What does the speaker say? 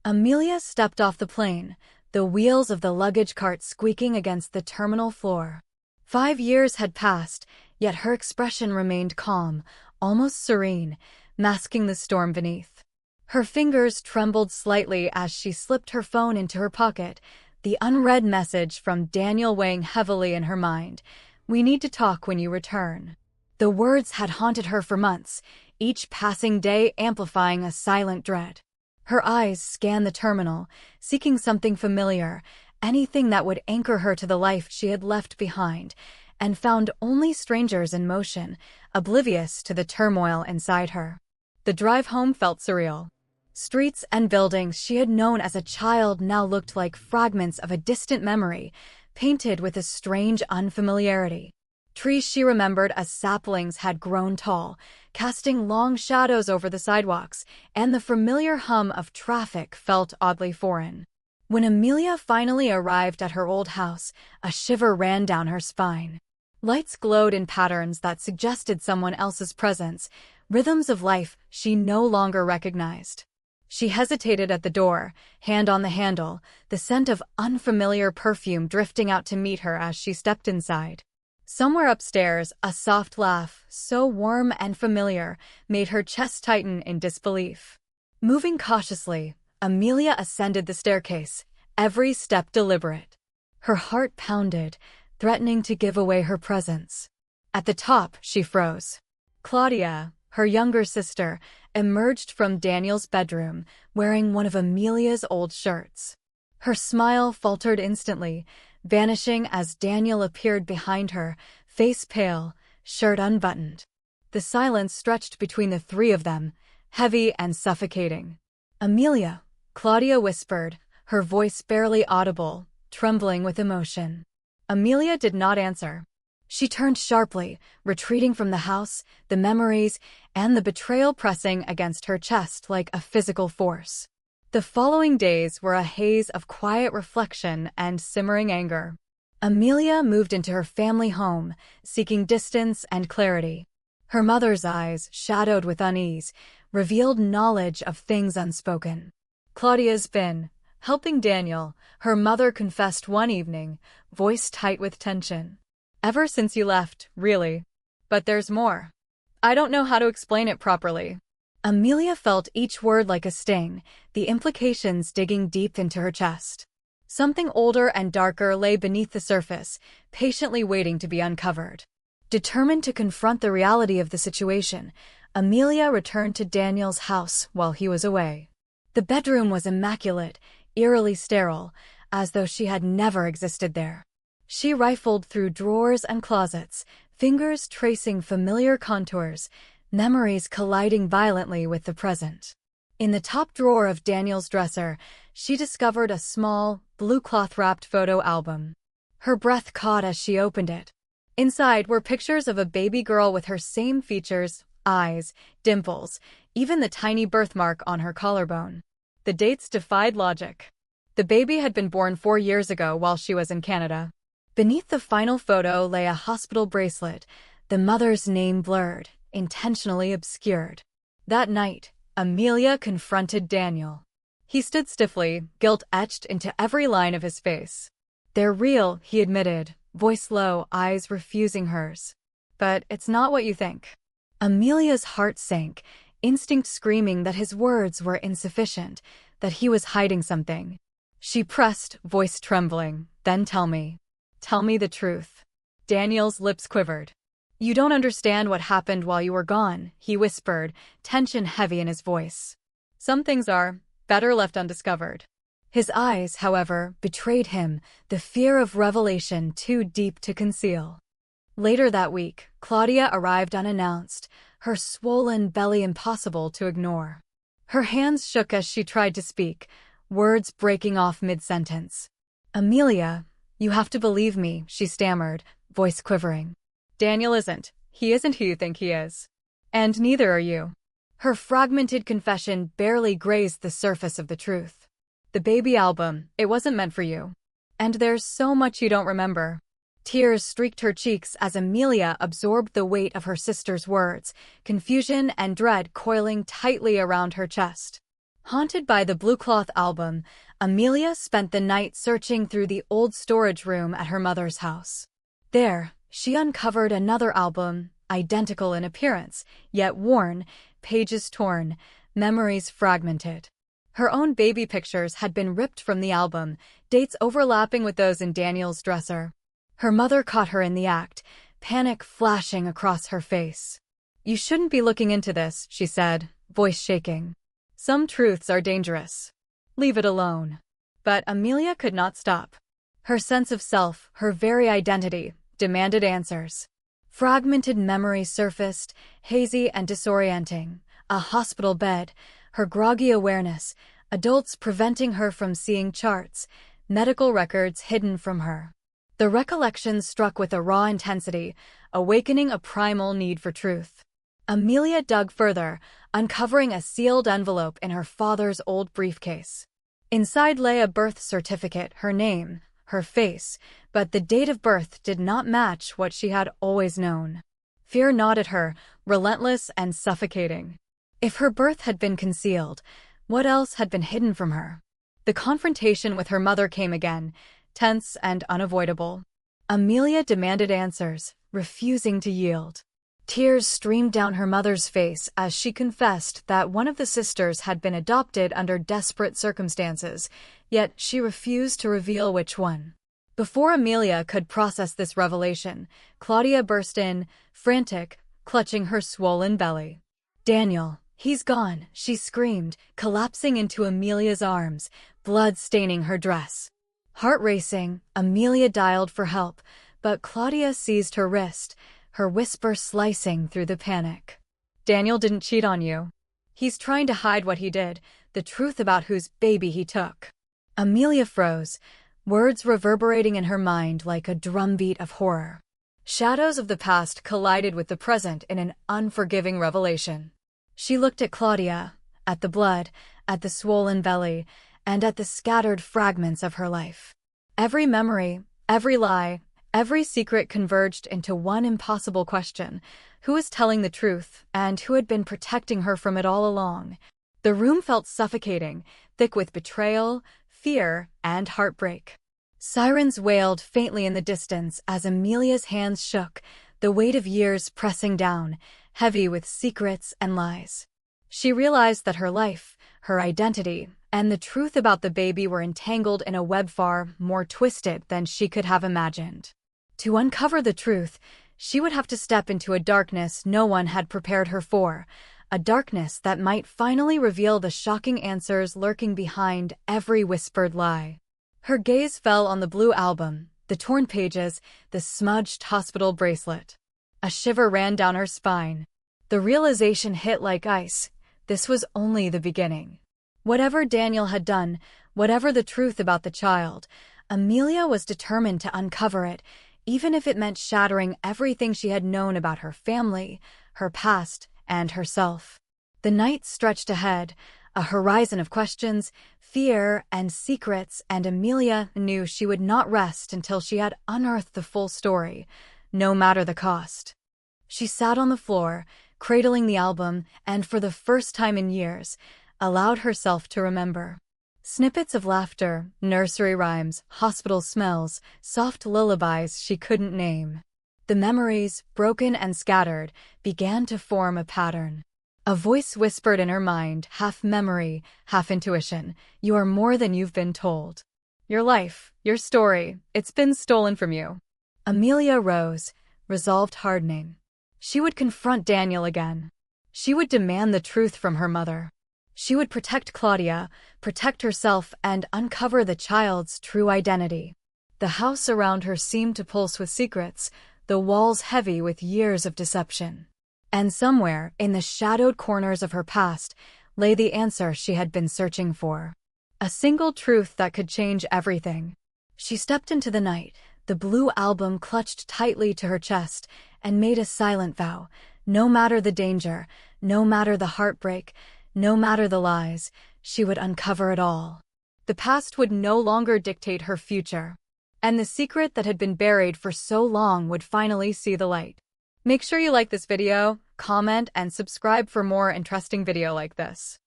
Amelia stepped off the plane, the wheels of the luggage cart squeaking against the terminal floor. 5 years had passed, yet her expression remained calm, almost serene, masking the storm beneath. Her fingers trembled slightly as she slipped her phone into her pocket, the unread message from Daniel weighing heavily in her mind. "We need to talk when you return." The words had haunted her for months, each passing day amplifying a silent dread. Her eyes scanned the terminal, seeking something familiar, anything that would anchor her to the life she had left behind, and found only strangers in motion, oblivious to the turmoil inside her. The drive home felt surreal. Streets and buildings she had known as a child now looked like fragments of a distant memory, painted with a strange unfamiliarity. Trees she remembered as saplings had grown tall, casting long shadows over the sidewalks, and the familiar hum of traffic felt oddly foreign. When Amelia finally arrived at her old house, a shiver ran down her spine. Lights glowed in patterns that suggested someone else's presence, rhythms of life she no longer recognized. She hesitated at the door, hand on the handle, the scent of unfamiliar perfume drifting out to meet her as she stepped inside. Somewhere upstairs, a soft laugh, so warm and familiar, made her chest tighten in disbelief. Moving cautiously, Amelia ascended the staircase, every step deliberate. Her heart pounded, threatening to give away her presence. At the top, she froze. Claudia, her younger sister, emerged from Daniel's bedroom, wearing one of Amelia's old shirts. Her smile faltered instantly, vanishing as Daniel appeared behind her, face pale, shirt unbuttoned. The silence stretched between the three of them, heavy and suffocating. "Amelia," Claudia whispered, her voice barely audible, trembling with emotion. Amelia did not answer. She turned sharply, retreating from the house, the memories, and the betrayal pressing against her chest like a physical force. The following days were a haze of quiet reflection and simmering anger. Amelia moved into her family home, seeking distance and clarity. Her mother's eyes, shadowed with unease, revealed knowledge of things unspoken. "Claudia's been helping Daniel," her mother confessed one evening, voice tight with tension. "Ever since you left, really. But there's more. I don't know how to explain it properly." Amelia felt each word like a sting, the implications digging deep into her chest. Something older and darker lay beneath the surface, patiently waiting to be uncovered. Determined to confront the reality of the situation, Amelia returned to Daniel's house while he was away. The bedroom was immaculate, eerily sterile, as though she had never existed there. She rifled through drawers and closets, fingers tracing familiar contours, memories colliding violently with the present. In the top drawer of Daniel's dresser, she discovered a small, blue cloth-wrapped photo album. Her breath caught as she opened it. Inside were pictures of a baby girl with her same features, eyes, dimples, even the tiny birthmark on her collarbone. The dates defied logic. The baby had been born 4 years ago while she was in Canada. Beneath the final photo lay a hospital bracelet, the mother's name blurred, intentionally obscured. That night, Amelia confronted Daniel. He stood stiffly, guilt etched into every line of his face. "They're real," he admitted, voice low, eyes refusing hers. "But it's not what you think." Amelia's heart sank, instinct screaming that his words were insufficient, that he was hiding something. She pressed, voice trembling, "Then tell me. Tell me the truth." Daniel's lips quivered. "You don't understand what happened while you were gone," he whispered, tension heavy in his voice. "Some things are better left undiscovered." His eyes, however, betrayed him, the fear of revelation too deep to conceal. Later that week, Claudia arrived unannounced, her swollen belly impossible to ignore. Her hands shook as she tried to speak, words breaking off mid-sentence. "Amelia, you have to believe me," she stammered, voice quivering. "Daniel isn't. He isn't who you think he is. And neither are you." Her fragmented confession barely grazed the surface of the truth. "The baby album, it wasn't meant for you. And there's so much you don't remember." Tears streaked her cheeks as Amelia absorbed the weight of her sister's words, confusion and dread coiling tightly around her chest. Haunted by the blue cloth album, Amelia spent the night searching through the old storage room at her mother's house. There, she uncovered another album, identical in appearance, yet worn, pages torn, memories fragmented. Her own baby pictures had been ripped from the album, dates overlapping with those in Daniel's dresser. Her mother caught her in the act, panic flashing across her face. "You shouldn't be looking into this," she said, voice shaking. "Some truths are dangerous. Leave it alone." But Amelia could not stop. Her sense of self, her very identity, demanded answers. Fragmented memories surfaced, hazy and disorienting. A hospital bed, her groggy awareness, adults preventing her from seeing charts, medical records hidden from her. The recollections struck with a raw intensity, awakening a primal need for truth. Amelia dug further, uncovering a sealed envelope in her father's old briefcase. Inside lay a birth certificate, her name, her face, but the date of birth did not match what she had always known. Fear gnawed at her, relentless and suffocating. If her birth had been concealed, what else had been hidden from her? The confrontation with her mother came again, tense and unavoidable. Amelia demanded answers, refusing to yield. Tears streamed down her mother's face as she confessed that one of the sisters had been adopted under desperate circumstances, yet she refused to reveal which one. Before Amelia could process this revelation, Claudia burst in, frantic, clutching her swollen belly. "Daniel, he's gone," she screamed, collapsing into Amelia's arms, blood staining her dress. Heart racing, Amelia dialed for help, but Claudia seized her wrist, her whisper slicing through the panic. "Daniel didn't cheat on you. He's trying to hide what he did, the truth about whose baby he took." Amelia froze, words reverberating in her mind like a drumbeat of horror. Shadows of the past collided with the present in an unforgiving revelation. She looked at Claudia, at the blood, at the swollen belly, and at the scattered fragments of her life. Every memory, every lie, every secret converged into one impossible question: who was telling the truth, and who had been protecting her from it all along? The room felt suffocating, thick with betrayal, fear, and heartbreak. Sirens wailed faintly in the distance as Amelia's hands shook, the weight of years pressing down, heavy with secrets and lies. She realized that her life, her identity, and the truth about the baby were entangled in a web far more twisted than she could have imagined. To uncover the truth, she would have to step into a darkness no one had prepared her for, a darkness that might finally reveal the shocking answers lurking behind every whispered lie. Her gaze fell on the blue album, the torn pages, the smudged hospital bracelet. A shiver ran down her spine. The realization hit like ice. This was only the beginning. Whatever Daniel had done, whatever the truth about the child, Amelia was determined to uncover it, even if it meant shattering everything she had known about her family, her past, and herself. The night stretched ahead, a horizon of questions, fear, and secrets, and Amelia knew she would not rest until she had unearthed the full story, no matter the cost. She sat on the floor, cradling the album, and for the first time in years, allowed herself to remember. Snippets of laughter, nursery rhymes, hospital smells, soft lullabies she couldn't name. The memories, broken and scattered, began to form a pattern. A voice whispered in her mind, half memory, half intuition, "You are more than you've been told. Your life, your story, it's been stolen from you." Amelia rose, resolved hardening. She would confront Daniel again. She would demand the truth from her mother. She would protect Claudia, protect herself, and uncover the child's true identity. The house around her seemed to pulse with secrets, the walls heavy with years of deception. And somewhere, in the shadowed corners of her past, lay the answer she had been searching for. A single truth that could change everything. She stepped into the night, the blue album clutched tightly to her chest, and made a silent vow: no matter the danger, no matter the heartbreak, no matter the lies, she would uncover it all. The past would no longer dictate her future, and the secret that had been buried for so long would finally see the light. Make sure you like this video, comment, and subscribe for more interesting video like this.